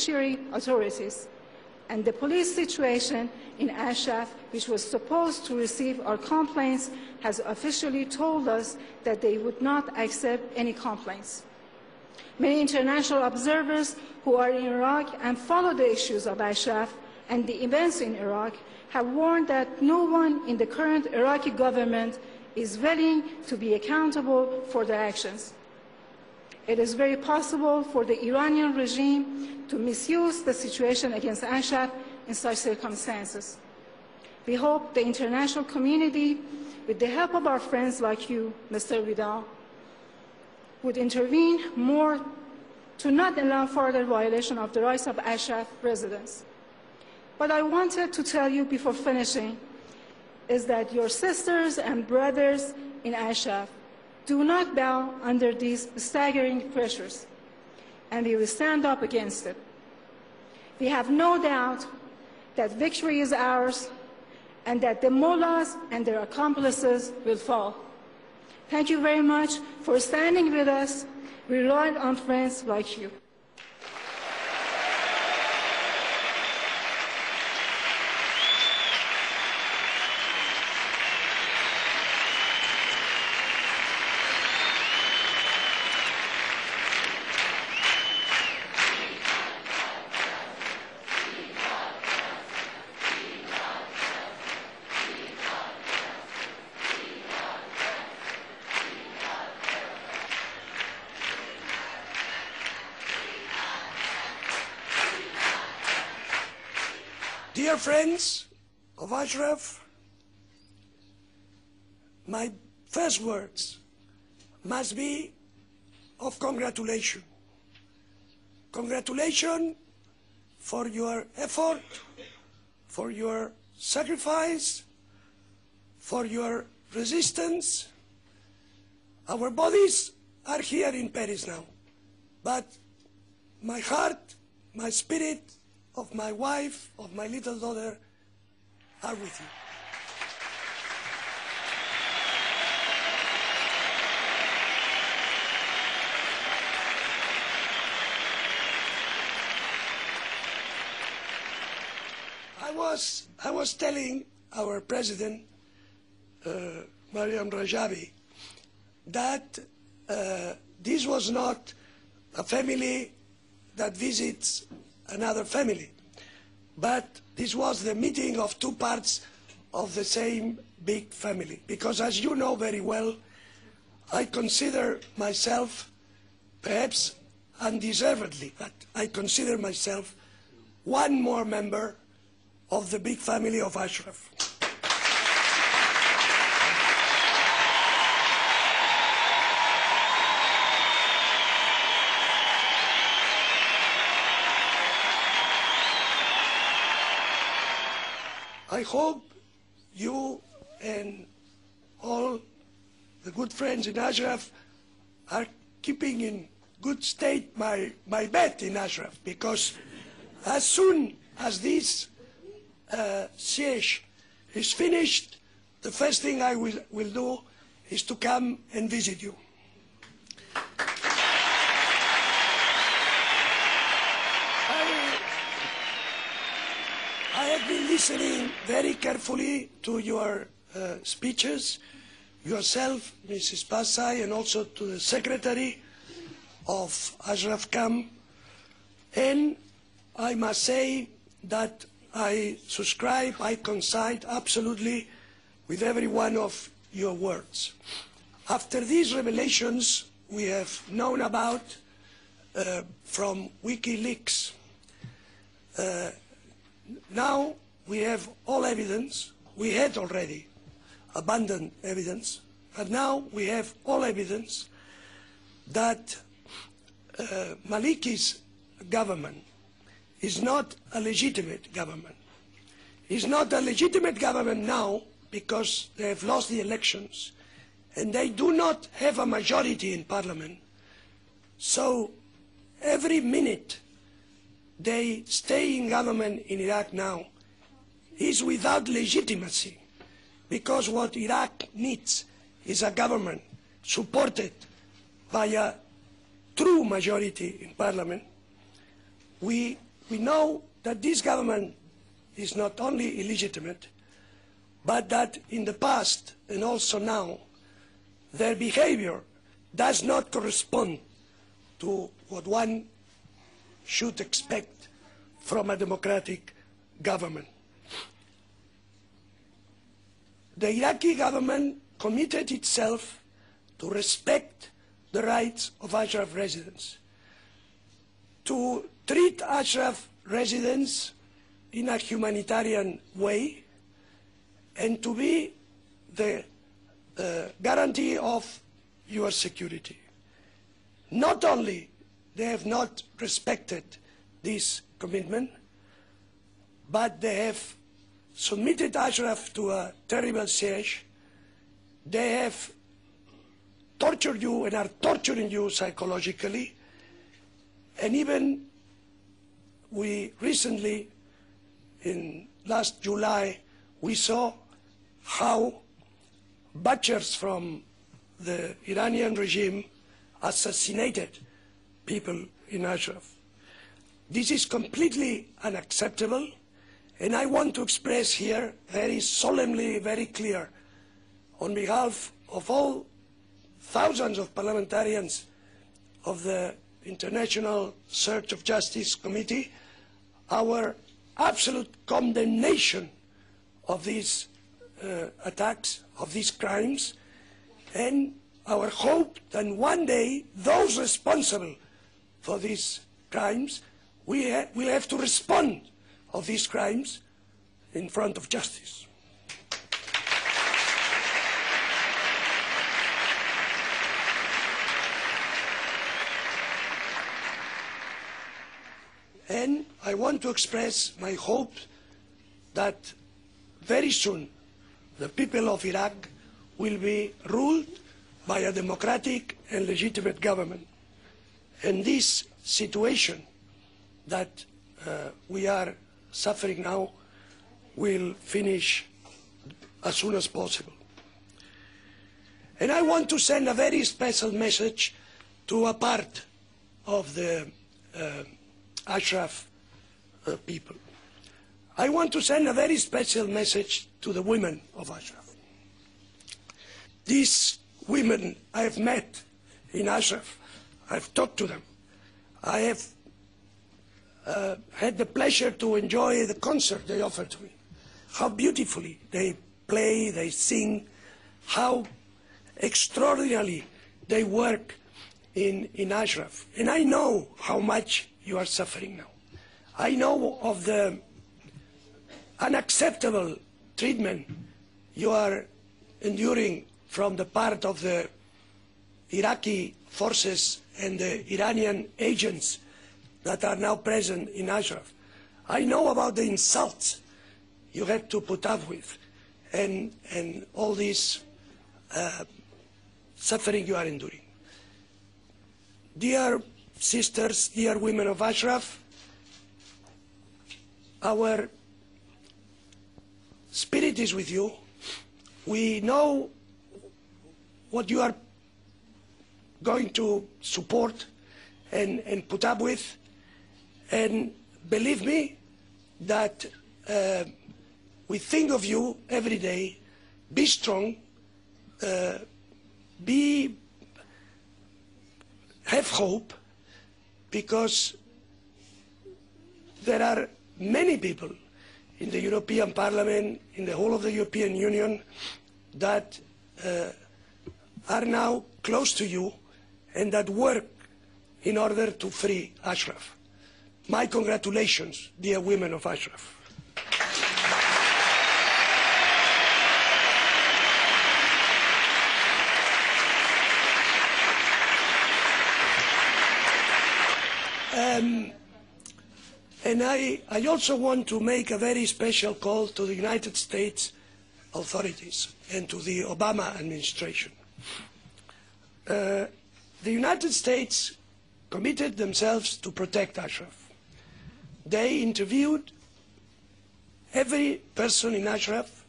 judiciary authorities. And the police situation in Ashraf, which was supposed to receive our complaints, has officially told us that they would not accept any complaints. Many international observers who are in Iraq and follow the issues of Ashraf and the events in Iraq have warned that no one in the current Iraqi government is willing to be accountable for their actions. It is very possible for the Iranian regime to misuse the situation against Ashraf in such circumstances. We hope the international community, with the help of our friends like you, Mr. Vidal, would intervene more to not allow further violation of the rights of Ashraf residents. What I wanted to tell you before finishing is that your sisters and brothers in Ashraf do not bow under these staggering pressures, and we will stand up against it. We have no doubt that victory is ours and that the mullahs and their accomplices will fall. Thank you very much for standing with us. We rely on friends like you. Dear friends of Ashraf, my first words must be of congratulation. Congratulations for your effort, for your sacrifice, for your resistance. Our bodies are here in Paris now, but my heart, my spirit, of my wife, of my little daughter, are with you. I was telling our president, Mariam Rajabi, that this was not a family that visits another family, but this was the meeting of two parts of the same big family. Because as you know very well, I consider myself, perhaps undeservedly, but I consider myself one more member of the big family of Ashraf. I hope you and all the good friends in Ashraf are keeping in good state my bed in Ashraf, because as soon as this siege is finished, the first thing I will do is to come and visit you. I have been listening very carefully to your speeches, yourself, Mrs. Pasai, and also to the secretary of Ashraf Camp, and I must say that I subscribe, I coincide absolutely with every one of your words. After these revelations we have known about from WikiLeaks, now we have all evidence. We had already abundant evidence, but now we have all evidence that Maliki's government is not a legitimate government. It's not a legitimate government now because they have lost the elections and they do not have a majority in parliament. So every minute they stay in government in Iraq now is without legitimacy, because what Iraq needs is a government supported by a true majority in parliament. We we know that this government is not only illegitimate, but that in the past and also now, their behavior does not correspond to what one should expect from a democratic government. The Iraqi government committed itself to respect the rights of Ashraf residents, to treat Ashraf residents in a humanitarian way, and to be the guarantee of your security. Not only they have not respected this commitment, but they have submitted Ashraf to a terrible siege. They have tortured you and are torturing you psychologically. And even we recently, in last July, we saw how butchers from the Iranian regime assassinated people in Ashraf. This is completely unacceptable, and I want to express here very solemnly, very clear, on behalf of all thousands of parliamentarians of the International Search of Justice Committee, our absolute condemnation of these attacks, of these crimes, and our hope that one day those responsible for these crimes will have to respond of these crimes in front of justice. And I want to express my hope that very soon the people of Iraq will be ruled by a democratic and legitimate government. And this situation that we are suffering now will finish as soon as possible. And I want to send a very special message to a part of the Ashraf people. I want to send a very special message to the women of Ashraf. These women I have met in Ashraf, I've talked to them. I have had the pleasure to enjoy the concert they offered to me. How beautifully they play, they sing, how extraordinarily they work in Ashraf. And I know how much you are suffering now. I know of the unacceptable treatment you are enduring from the part of the Iraqi forces and the Iranian agents that are now present in Ashraf. I know about the insults you have to put up with and all this suffering you are enduring. Dear sisters, dear women of Ashraf, our spirit is with you. We know what you are going to support and put up with, and believe me that we think of you every day. Be strong, have hope, because there are many people in the European Parliament, in the whole of the European Union, that are now close to you and that work in order to free Ashraf. My congratulations, dear women of Ashraf. And I also want to make a very special call to the United States authorities and to the Obama administration. The United States committed themselves to protect Ashraf. They interviewed every person in Ashraf